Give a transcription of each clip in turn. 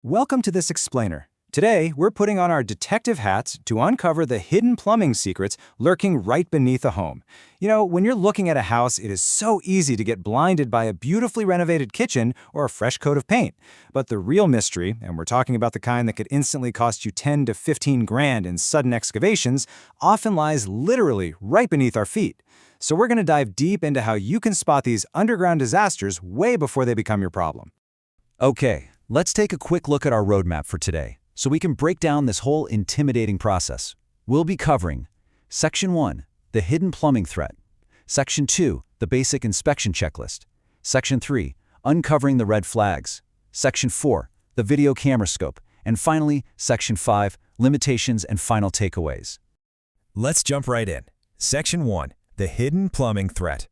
Welcome to this explainer. Today, we're putting on our detective hats to uncover the hidden plumbing secrets lurking right beneath a home. When you're looking at a house, it is so easy to get blinded by a beautifully renovated kitchen or a fresh coat of paint. But the real mystery, and we're talking about the kind that could instantly cost you 10 to 15 grand in sudden excavations, often lies literally right beneath our feet. So we're going to dive deep into how you can spot these underground disasters way before they become your problem. Okay, let's take a quick look at our roadmap for today, so we can break down this whole intimidating process. We'll be covering Section 1, the hidden plumbing threat. Section 2, the basic inspection checklist. Section 3, uncovering the red flags. Section 4, the video camera scope. And finally, Section 5, limitations and final takeaways. Let's jump right in. Section 1, the hidden plumbing threat.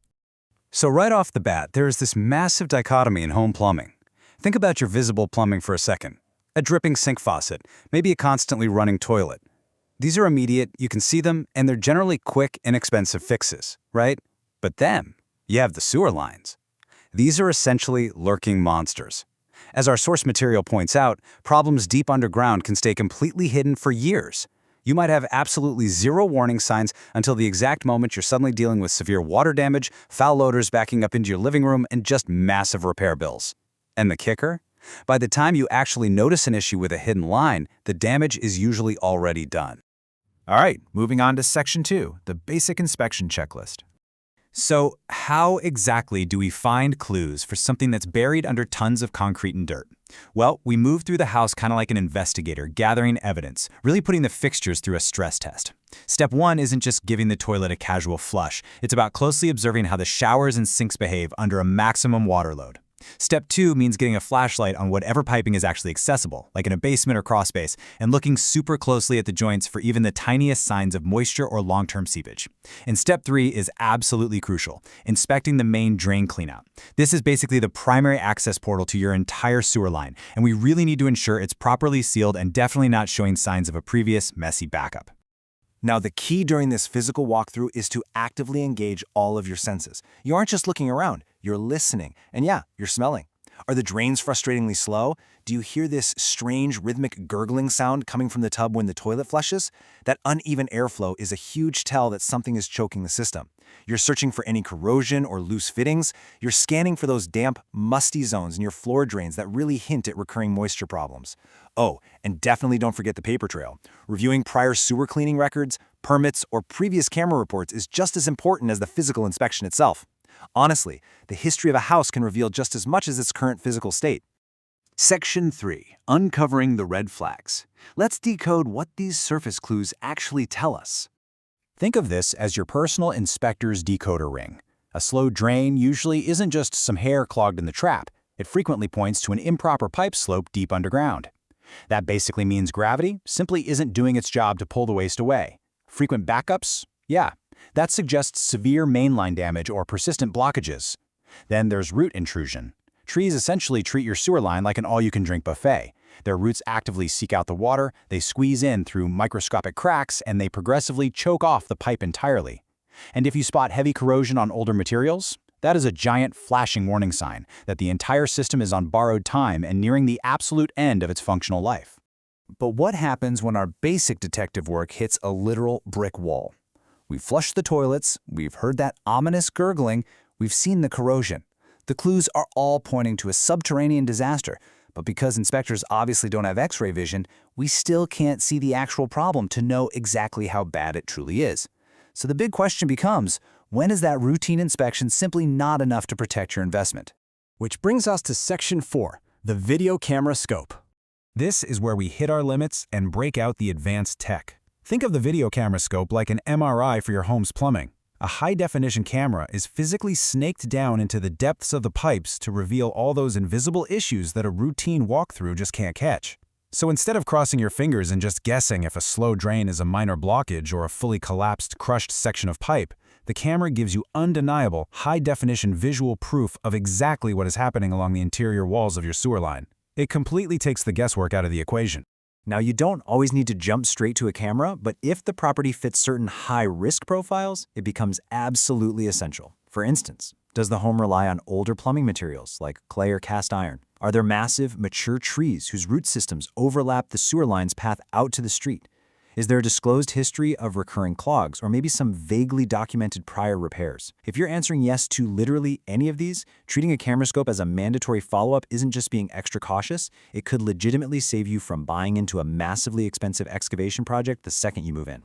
So right off the bat, there is this massive dichotomy in home plumbing. Think about your visible plumbing for a second. A dripping sink faucet, maybe a constantly running toilet. These are immediate, you can see them, and they're generally quick, inexpensive fixes, right? But then, you have the sewer lines. These are essentially lurking monsters. As our source material points out, problems deep underground can stay completely hidden for years. You might have absolutely zero warning signs until the exact moment you're suddenly dealing with severe water damage, foul odors backing up into your living room, and just massive repair bills. And the kicker? By the time you actually notice an issue with a hidden line, the damage is usually already done. All right, moving on to Section 2, the basic inspection checklist. So how exactly do we find clues for something that's buried under tons of concrete and dirt? Well, we move through the house kind of like an investigator, gathering evidence, really putting the fixtures through a stress test. Step 1 isn't just giving the toilet a casual flush. It's about closely observing how the showers and sinks behave under a maximum water load. Step 2 means getting a flashlight on whatever piping is actually accessible, like in a basement or crawl space, and looking super closely at the joints for even the tiniest signs of moisture or long-term seepage. And Step 3 is absolutely crucial, inspecting the main drain cleanout. This is basically the primary access portal to your entire sewer line, and we really need to ensure it's properly sealed and definitely not showing signs of a previous messy backup. Now, the key during this physical walkthrough is to actively engage all of your senses. You aren't just looking around, you're listening. And yeah, you're smelling. Are the drains frustratingly slow? Do you hear this strange rhythmic gurgling sound coming from the tub when the toilet flushes? That uneven airflow is a huge tell that something is choking the system. You're searching for any corrosion or loose fittings. You're scanning for those damp, musty zones in your floor drains that really hint at recurring moisture problems. Oh, and definitely don't forget the paper trail. Reviewing prior sewer cleaning records, permits, or previous camera reports is just as important as the physical inspection itself. Honestly, the history of a house can reveal just as much as its current physical state. Section 3, uncovering the red flags. Let's decode what these surface clues actually tell us. Think of this as your personal inspector's decoder ring. A slow drain usually isn't just some hair clogged in the trap. It frequently points to an improper pipe slope deep underground. That basically means gravity simply isn't doing its job to pull the waste away. Frequent backups? Yeah, that suggests severe mainline damage or persistent blockages. Then there's root intrusion. Trees essentially treat your sewer line like an all-you-can-drink buffet. Their roots actively seek out the water, they squeeze in through microscopic cracks, and they progressively choke off the pipe entirely. And if you spot heavy corrosion on older materials, that is a giant flashing warning sign that the entire system is on borrowed time and nearing the absolute end of its functional life. But what happens when our basic detective work hits a literal brick wall? We've flushed the toilets, we've heard that ominous gurgling, we've seen the corrosion. The clues are all pointing to a subterranean disaster, but because inspectors obviously don't have X-ray vision, we still can't see the actual problem to know exactly how bad it truly is. So the big question becomes, when is that routine inspection simply not enough to protect your investment? Which brings us to Section 4, the video camera scope. This is where we hit our limits and break out the advanced tech. Think of the video camera scope like an MRI for your home's plumbing. A high-definition camera is physically snaked down into the depths of the pipes to reveal all those invisible issues that a routine walkthrough just can't catch. So instead of crossing your fingers and just guessing if a slow drain is a minor blockage or a fully collapsed, crushed section of pipe, the camera gives you undeniable, high-definition visual proof of exactly what is happening along the interior walls of your sewer line. It completely takes the guesswork out of the equation. Now, you don't always need to jump straight to a camera, but if the property fits certain high-risk profiles, it becomes absolutely essential. For instance, does the home rely on older plumbing materials like clay or cast iron? Are there massive, mature trees whose root systems overlap the sewer line's path out to the street? Is there a disclosed history of recurring clogs, or maybe some vaguely documented prior repairs? If you're answering yes to literally any of these, treating a camera scope as a mandatory follow-up isn't just being extra cautious, it could legitimately save you from buying into a massively expensive excavation project the second you move in.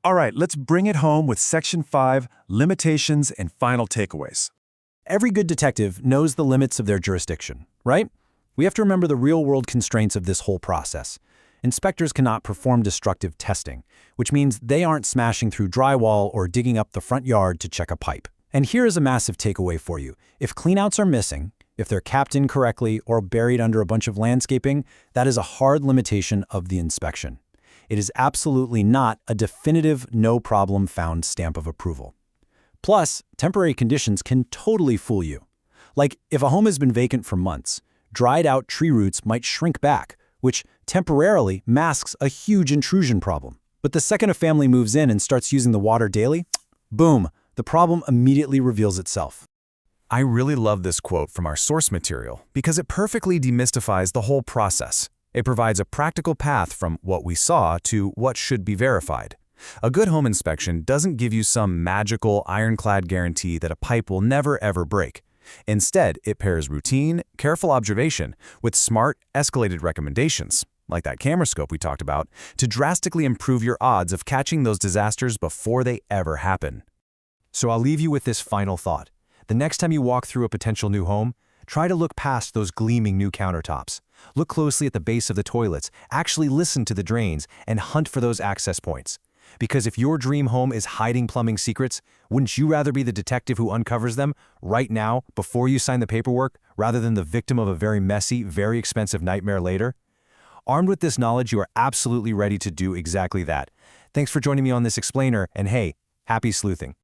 All right, let's bring it home with Section 5, Limitations and Final Takeaways. Every good detective knows the limits of their jurisdiction, right? We have to remember the real-world constraints of this whole process. Inspectors cannot perform destructive testing, which means they aren't smashing through drywall or digging up the front yard to check a pipe. And here is a massive takeaway for you. If cleanouts are missing, if they're capped incorrectly or buried under a bunch of landscaping, that is a hard limitation of the inspection. It is absolutely not a definitive no problem found stamp of approval. Plus, temporary conditions can totally fool you. Like if a home has been vacant for months, dried out tree roots might shrink back, which temporarily masks a huge intrusion problem. But the second a family moves in and starts using the water daily, boom, the problem immediately reveals itself. I really love this quote from our source material because it perfectly demystifies the whole process. It provides a practical path from what we saw to what should be verified. A good home inspection doesn't give you some magical ironclad guarantee that a pipe will never ever break. Instead, it pairs routine, careful observation with smart, escalated recommendations, like that camera scope we talked about, to drastically improve your odds of catching those disasters before they ever happen. So I'll leave you with this final thought. The next time you walk through a potential new home, try to look past those gleaming new countertops. Look closely at the base of the toilets, actually listen to the drains, and hunt for those access points. Because if your dream home is hiding plumbing secrets, wouldn't you rather be the detective who uncovers them right now before you sign the paperwork rather than the victim of a very messy, very expensive nightmare later? Armed with this knowledge, you are absolutely ready to do exactly that. Thanks for joining me on this explainer, and hey, happy sleuthing.